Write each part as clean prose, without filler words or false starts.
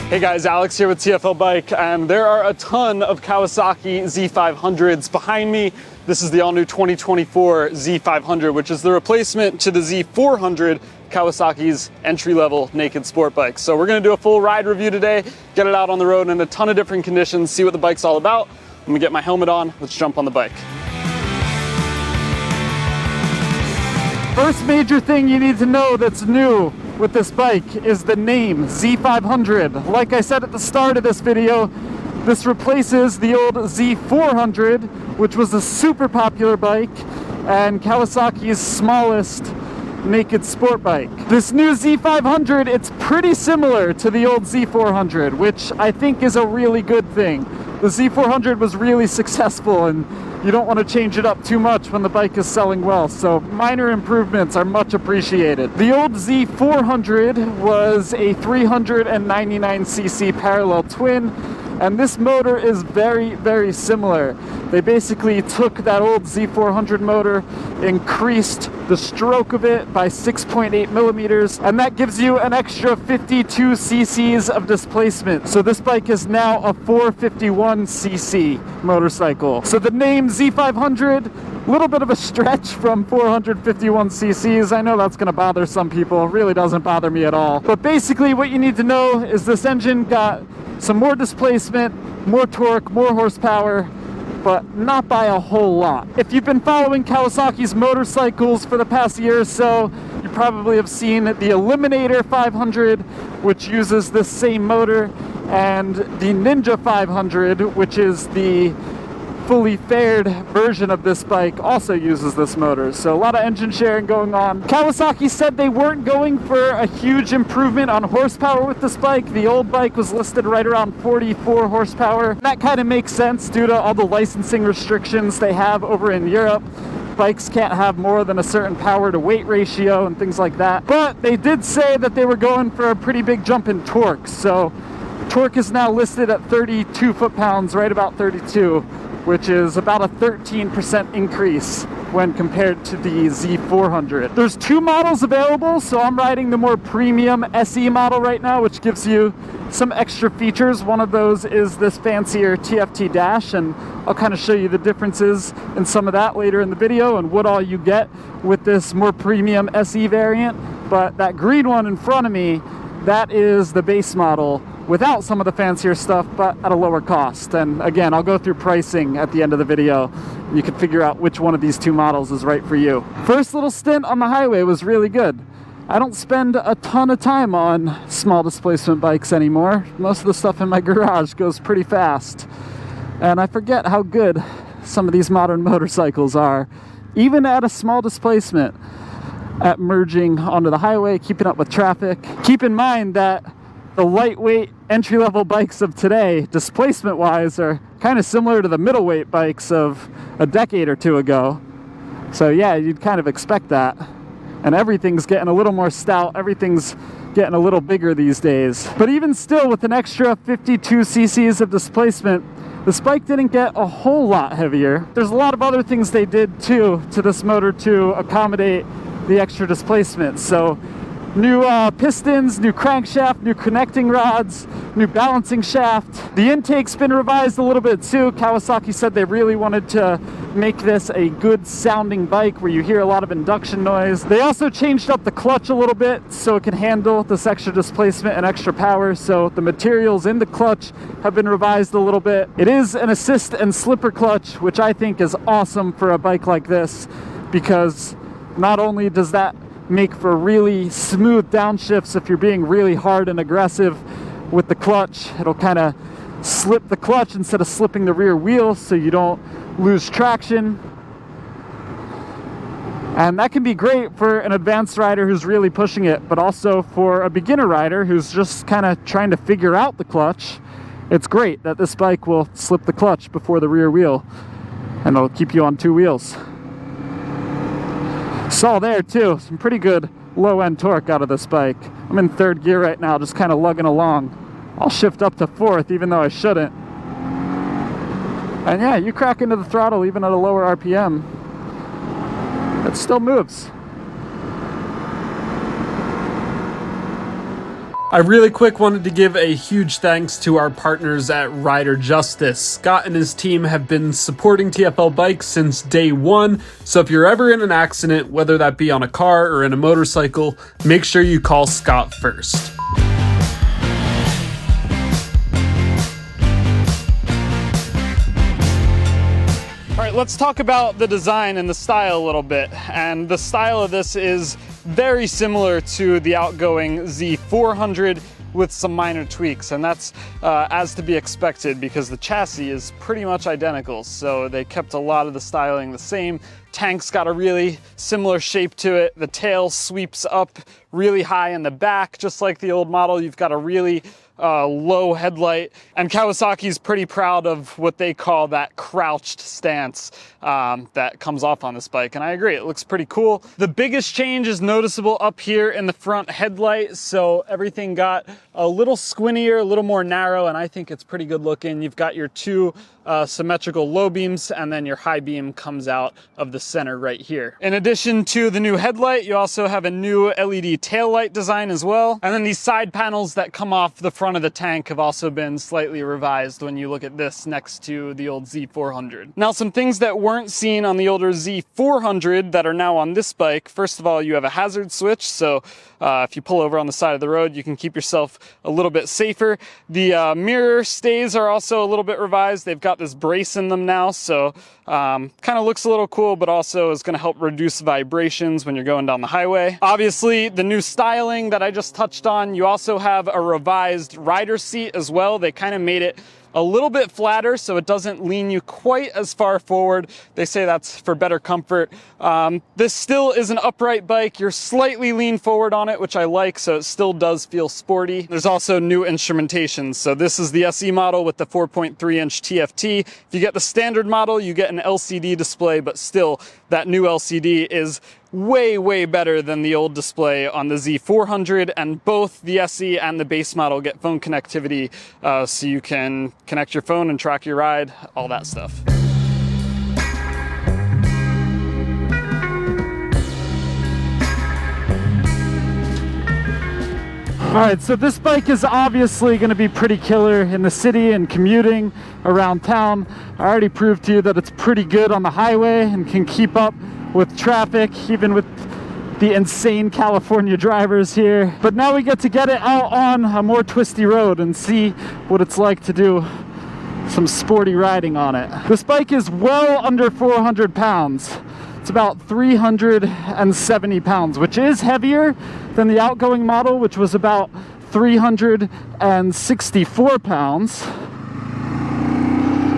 Hey guys, Alex here with TFL Bike, and there are a ton of Kawasaki Z500s behind me. This is the all-new 2024 Z500, which is the replacement to the Z400, Kawasaki's entry-level naked sport bike. So we're gonna do a full ride review today, get it out on the road in a ton of different conditions, see what the bike's all about. I'm gonna get my helmet on, let's jump on the bike. First major thing you need to know that's new with this bike is the name Z500. Like I said at the start of this video, this replaces the old Z400, which was a super popular bike and Kawasaki's smallest naked sport bike. This new Z500, it's pretty similar to the old Z400, which I think is a really good thing. The Z400 was really successful and you don't want to change it up too much when the bike is selling well, so minor improvements are much appreciated. The old Z400 was a 399cc parallel twin, and this motor is very, very similar. They basically took that old Z400 motor, increased the stroke of it by 6.8 millimeters, and that gives you an extra 52 cc's of displacement. So this bike is now a 451cc motorcycle. So the name Z500, a little bit of a stretch from 451 cc's. I know that's gonna bother some people. It really doesn't bother me at all. But basically what you need to know is this engine got some more displacement, more torque, more horsepower, but not by a whole lot. If you've been following Kawasaki's motorcycles for the past year or so, you probably have seen the Eliminator 500, which uses this same motor, and the Ninja 500, which is the fully faired version of this bike, also uses this motor. So a lot of engine sharing going on. Kawasaki said they weren't going for a huge improvement on horsepower with this bike. The old bike was listed right around 44 horsepower. That kind of makes sense due to all the licensing restrictions they have over in Europe. Bikes can't have more than a certain power to weight ratio and things like that. But they did say that they were going for a pretty big jump in torque. So torque is now listed at 32 foot-pounds, right about 32. Which is about a 13% increase when compared to the Z400. There's two models available, so I'm riding the more premium SE model right now, which gives you some extra features. One of those is this fancier TFT dash, and I'll kind of show you the differences in some of that later in the video and what all you get with this more premium SE variant. But that green one in front of me, that is the base model without some of the fancier stuff, but at a lower cost. And again, I'll go through pricing at the end of the video. You can figure out which one of these two models is right for you. First little stint on the highway was really good. I don't spend a ton of time on small displacement bikes anymore. Most of the stuff in my garage goes pretty fast. And I forget how good some of these modern motorcycles are, even at a small displacement, at merging onto the highway, keeping up with traffic. Keep in mind that the lightweight entry-level bikes of today, displacement-wise, are kind of similar to the middleweight bikes of a decade or two ago. So yeah, you'd kind of expect that. And everything's getting a little more stout, everything's getting a little bigger these days. But even still, with an extra 52 cc's of displacement, this bike didn't get a whole lot heavier. There's a lot of other things they did too to this motor to accommodate the extra displacement. So new pistons, new crankshaft, new connecting rods, new balancing shaft. The intake's been revised a little bit too. Kawasaki said they really wanted to make this a good sounding bike where you hear a lot of induction noise. They also changed up the clutch a little bit so it can handle this extra displacement and extra power. So the materials in the clutch have been revised a little bit. It is an assist and slipper clutch, which I think is awesome for a bike like this, because not only does that make for really smooth downshifts if you're being really hard and aggressive with the clutch. It'll kind of slip the clutch instead of slipping the rear wheel so you don't lose traction. And that can be great for an advanced rider who's really pushing it, but also for a beginner rider who's just kind of trying to figure out the clutch. It's great that this bike will slip the clutch before the rear wheel, and it'll keep you on two wheels. Saw there too, some pretty good low-end torque out of this bike. I'm in third gear right now, just kind of lugging along. I'll shift up to fourth even though I shouldn't. And yeah, you crack into the throttle even at a lower RPM, it still moves. I really quick wanted to give a huge thanks to our partners at Rider Justice. Scott and his team have been supporting TFL bikes since day one, so if you're ever in an accident, whether that be on a car or in a motorcycle, make sure you call Scott first. All right, let's talk about the design and the style a little bit. And the style of this is very similar to the outgoing Z400 with some minor tweaks, and that's as to be expected because the chassis is pretty much identical. So they kept a lot of the styling the same. Tank's got a really similar shape to it. The tail sweeps up really high in the back, just like the old model. You've got a really low headlight, and Kawasaki's pretty proud of what they call that crouched stance that comes off on this bike, and I agree, it looks pretty cool. The biggest change is noticeable up here in the front headlight, so everything got a little squintier, a little more narrow, and I think it's pretty good looking. You've got your two symmetrical low beams, and then your high beam comes out of the center right here. In addition to the new headlight, you also have a new LED tail light design as well, and then these side panels that come off the front of the tank have also been slightly revised when you look at this next to the old Z400. Now, some things that weren't seen on the older Z400 that are now on this bike. First of all, you have a hazard switch, so if you pull over on the side of the road, you can keep yourself a little bit safer. The mirror stays are also a little bit revised. They've got this brace in them now, so kind of looks a little cool, but also is going to help reduce vibrations when you're going down the highway. Obviously, the new styling that I just touched on, you also have a revised rider seat as well. They kind of made it a little bit flatter so it doesn't lean you quite as far forward. They say that's for better comfort. This still is an upright bike. You're slightly lean forward on it, which I like, so it still does feel sporty. There's also new instrumentation. So this is the SE model with the 4.3-inch TFT. If you get the standard model, you get an LCD display, but still that new LCD is way better than the old display on the Z400, and both the SE and the base model get phone connectivity, so you can connect your phone and track your ride, all that stuff. All right, so this bike is obviously going to be pretty killer in the city and commuting around town. I already proved to you that it's pretty good on the highway and can keep up with traffic, even with the insane California drivers here. But now we get to get it out on a more twisty road and see what it's like to do some sporty riding on it. This bike is well under 400 pounds. It's about 370 pounds, which is heavier than the outgoing model, which was about 364 pounds.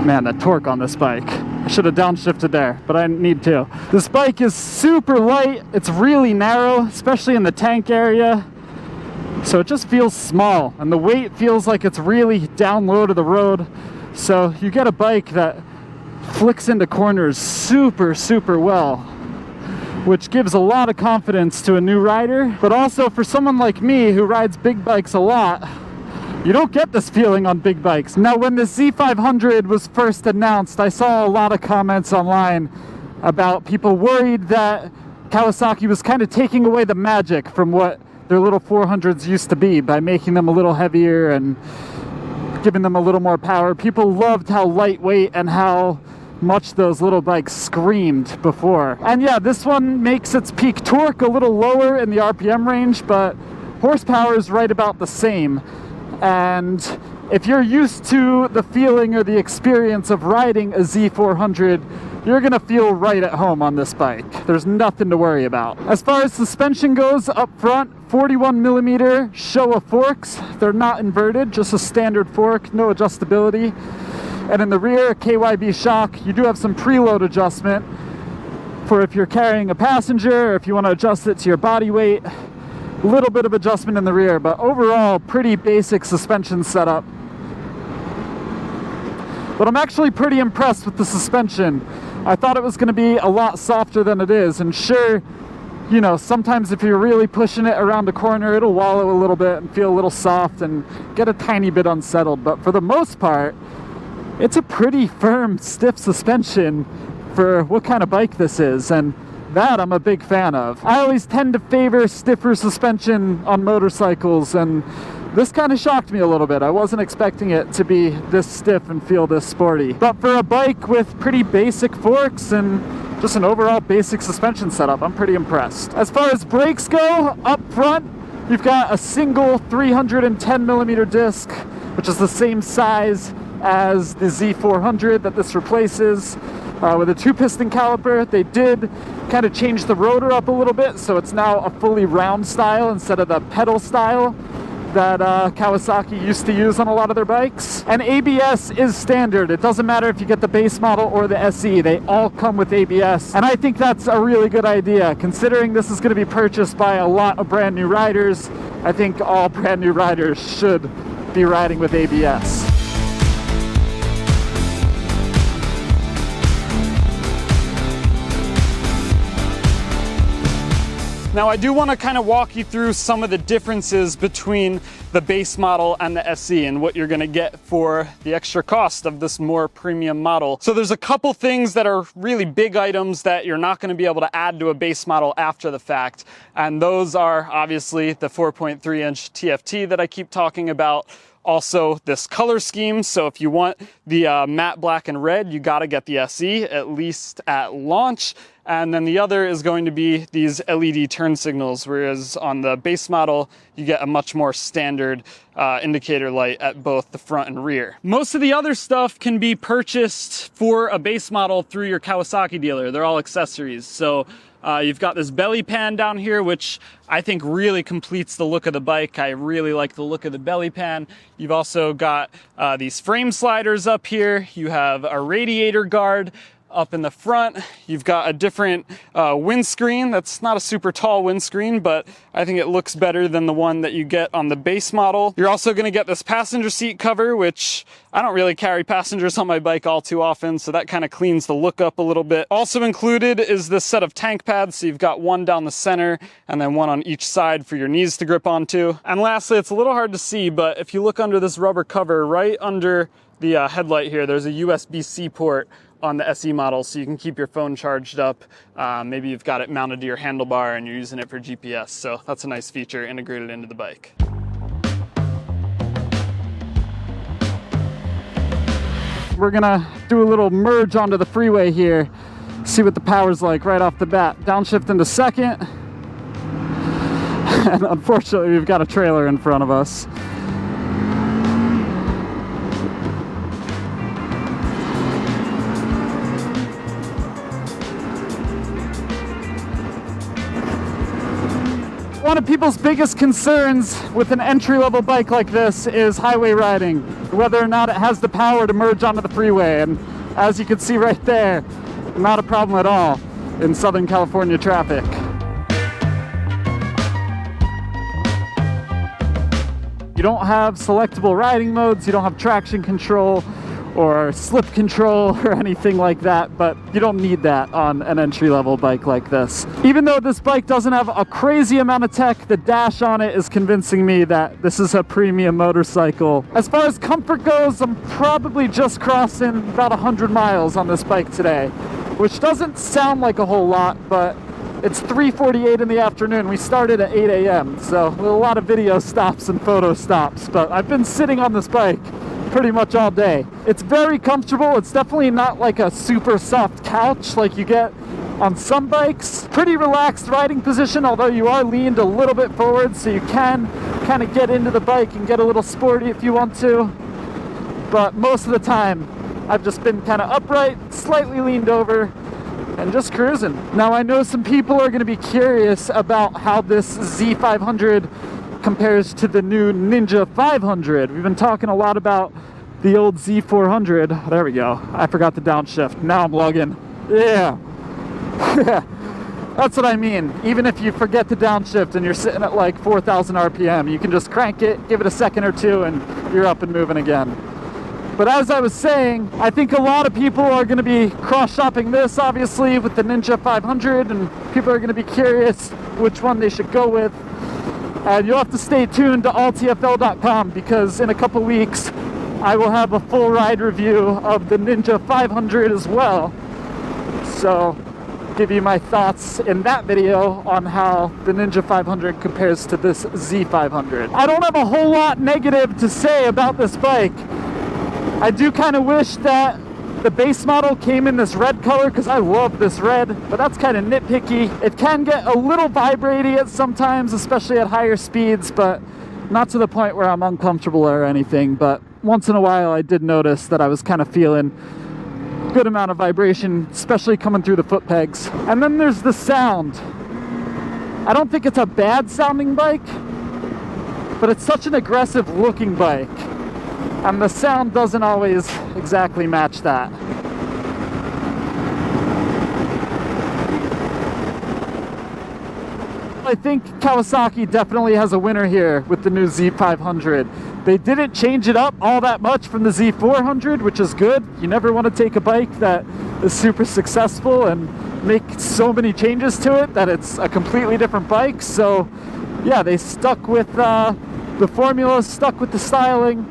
Man, the torque on this bike. I should have downshifted there, but I didn't need to. This bike is super light. It's really narrow, especially in the tank area. So it just feels small, and the weight feels like it's really down low to the road. So you get a bike that flicks into corners super well, which gives a lot of confidence to a new rider. But also for someone like me who rides big bikes a lot, you don't get this feeling on big bikes. Now, when the Z500 was first announced, I saw a lot of comments online about people worried that Kawasaki was kind of taking away the magic from what their little 400s used to be by making them a little heavier and giving them a little more power. People loved how lightweight and how much those little bikes screamed before. And yeah, this one makes its peak torque a little lower in the RPM range, but horsepower is right about the same. And if you're used to the feeling or the experience of riding a Z400, you're gonna feel right at home on this bike. There's nothing to worry about. As far as suspension goes, up front, 41mm Showa forks. They're not inverted, just a standard fork, no adjustability. And in the rear, KYB shock. You do have some preload adjustment for if you're carrying a passenger, or if you want to adjust it to your body weight. A little bit of adjustment in the rear, but overall, pretty basic suspension setup. But I'm actually pretty impressed with the suspension. I thought it was going to be a lot softer than it is, and sure, you know, sometimes if you're really pushing it around the corner, it'll wallow a little bit and feel a little soft and get a tiny bit unsettled, but for the most part, it's a pretty firm, stiff suspension for what kind of bike this is. And That I'm a big fan of. I always tend to favor stiffer suspension on motorcycles, and this kind of shocked me a little bit. I wasn't expecting it to be this stiff and feel this sporty. But for a bike with pretty basic forks and just an overall basic suspension setup, I'm pretty impressed. As far as brakes go, up front, you've got a single 310mm disc, which is the same size as the Z400 that this replaces, with a 2-piston caliper. They did kind of change the rotor up a little bit, so it's now a fully round style instead of the pedal style that Kawasaki used to use on a lot of their bikes. And ABS is standard. It doesn't matter if you get the base model or the SE, they all come with ABS. And I think that's a really good idea. Considering this is going to be purchased by a lot of brand new riders, I think all brand new riders should be riding with ABS. Now I do want to kind of walk you through some of the differences between the base model and the SE and what you're going to get for the extra cost of this more premium model. So there's a couple things that are really big items that you're not going to be able to add to a base model after the fact. And those are obviously the 4.3-inch TFT that I keep talking about. Also this color scheme, so if you want the matte black and red, you gotta get the SE, at least at launch. And then the other is going to be these LED turn signals, whereas on the base model, you get a much more standard indicator light at both the front and rear. Most of the other stuff can be purchased for a base model through your Kawasaki dealer. They're all accessories. So you've got this belly pan down here, which I think really completes the look of the bike. I really like the look of the belly pan. You've also got these frame sliders up here. You have a radiator guard up in the front. You've got a different windscreen. That's not a super tall windscreen, but I think it looks better than the one that you get on the base model. You're also going to get this passenger seat cover, which I don't really carry passengers on my bike all too often, so that kind of cleans the look up a little bit. Also included is this set of tank pads, so you've got one down the center and then one on each side for your knees to grip onto. And lastly, it's a little hard to see, but if you look under this rubber cover, right under the headlight here, there's a USB-C port on the SE model, so you can keep your phone charged up. Maybe you've got it mounted to your handlebar and you're using it for GPS, so that's a nice feature integrated into the bike. We're gonna do a little merge onto the freeway here, see what the power's like right off the bat. Downshift into second, and unfortunately we've got a trailer in front of us. One of people's biggest concerns with an entry-level bike like this is highway riding, whether or not it has the power to merge onto the freeway. And as you can see right there, not a problem at all in Southern California traffic. You don't have selectable riding modes, you don't have traction control or slip control or anything like that, but you don't need that on an entry-level bike like this. Even though this bike doesn't have a crazy amount of tech, the dash on it is convincing me that this is a premium motorcycle. As far as comfort goes, I'm probably just crossing about 100 miles on this bike today, which doesn't sound like a whole lot, but it's 3:48 in the afternoon. We started at 8 a.m., so with a lot of video stops and photo stops, but I've been sitting on this bike pretty much all day. It's very comfortable. It's definitely not like a super soft couch like you get on some bikes. Pretty relaxed riding position, although you are leaned a little bit forward, so you can kind of get into the bike and get a little sporty if you want to. But most of the time, I've just been kind of upright, slightly leaned over, and just cruising. Now, I know some people are going to be curious about how this Z500 compares to the new Ninja 500. We've been talking a lot about the old Z400. There we go. I forgot the downshift. Now I'm logging. Yeah. That's what I mean. Even if you forget the downshift and you're sitting at like 4,000 RPM, you can just crank it, give it a second or two, and you're up and moving again. But as I was saying, I think a lot of people are going to be cross-shopping this, obviously, with the Ninja 500, and people are going to be curious which one they should go with. And you'll have to stay tuned to alltfl.com, because in a couple weeks I will have a full ride review of the Ninja 500 as well. So give you my thoughts in that video on how the Ninja 500 compares to this Z500. I don't have a whole lot negative to say about this bike. I do kind of wish that the base model came in this red color because I love this red, but that's kind of nitpicky. It can get a little vibraty at sometimes, especially at higher speeds, but not to the point where I'm uncomfortable or anything. But once in a while I did notice that I was kind of feeling a good amount of vibration, especially coming through the foot pegs. And then there's the sound. I don't think it's a bad sounding bike, but it's such an aggressive looking bike, and the sound doesn't always exactly match that. I think Kawasaki definitely has a winner here with the new Z500. They didn't change it up all that much from the Z400, which is good. You never want to take a bike that is super successful and make so many changes to it that it's a completely different bike. So yeah, they stuck with the formula, stuck with the styling,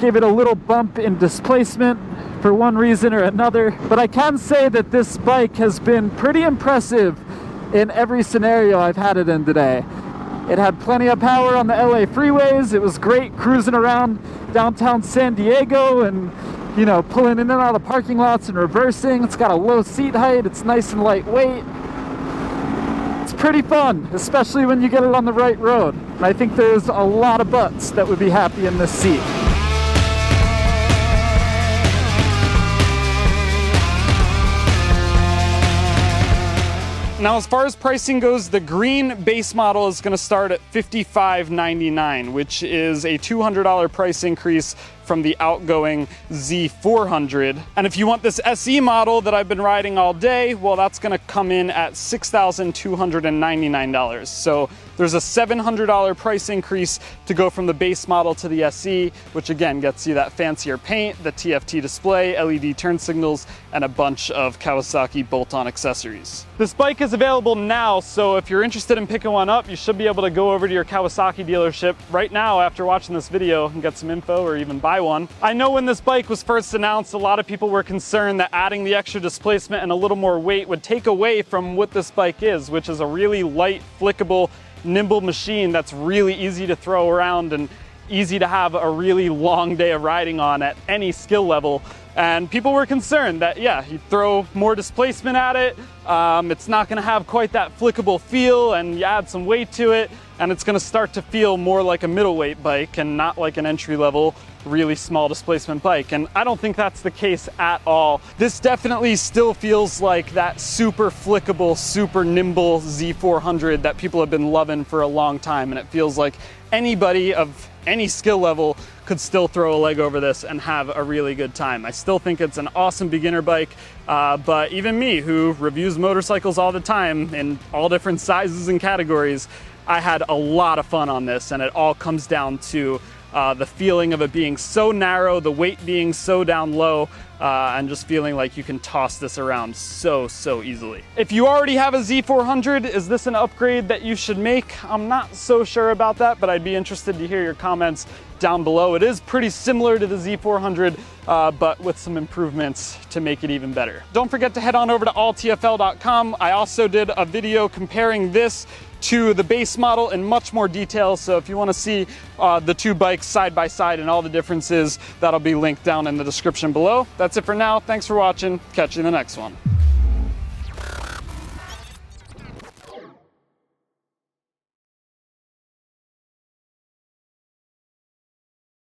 gave it a little bump in displacement for one reason or another. But I can say that this bike has been pretty impressive in every scenario I've had it in today. It had plenty of power on the LA freeways. It was great cruising around downtown San Diego and, you know, pulling in and out of parking lots and reversing. It's got a low seat height. It's nice and lightweight. It's pretty fun, especially when you get it on the right road. And I think there's a lot of butts that would be happy in this seat. Now, as far as pricing goes, the green base model is going to start at $55.99, which is a $200 price increase from the outgoing Z400. And if you want this SE model that I've been riding all day, well, that's going to come in at $6,299. So there's a $700 price increase to go from the base model to the SE, which again gets you that fancier paint, the TFT display, LED turn signals, and a bunch of Kawasaki bolt-on accessories. This bike is available now, so if you're interested in picking one up, you should be able to go over to your Kawasaki dealership right now after watching this video and get some info or even buy one. I know when this bike was first announced, a lot of people were concerned that adding the extra displacement and a little more weight would take away from what this bike is, which is a really light, flickable, nimble machine that's really easy to throw around and easy to have a really long day of riding on at any skill level. And people were concerned that, yeah, you throw more displacement at it, it's not gonna have quite that flickable feel, and you add some weight to it, and it's gonna start to feel more like a middleweight bike and not like an entry-level, really small displacement bike. And I don't think that's the case at all. This definitely still feels like that super flickable, super nimble Z400 that people have been loving for a long time, and it feels like anybody of any skill level could still throw a leg over this and have a really good time. I still think it's an awesome beginner bike, but even me, who reviews motorcycles all the time in all different sizes and categories, I had a lot of fun on this, and it all comes down to the feeling of it being so narrow, the weight being so down low, and just feeling like you can toss this around so easily. If you already have a Z400, is this an upgrade that you should make? I'm not so sure about that, but I'd be interested to hear your comments down below. It is pretty similar to the Z400, but with some improvements to make it even better. Don't forget to head on over to alltfl.com. I also did a video comparing this to the base model in much more detail, so if you want to see the two bikes side by side and all the differences, that'll be linked down in the description below. That's it for now. Thanks for watching. Catch you in the next one.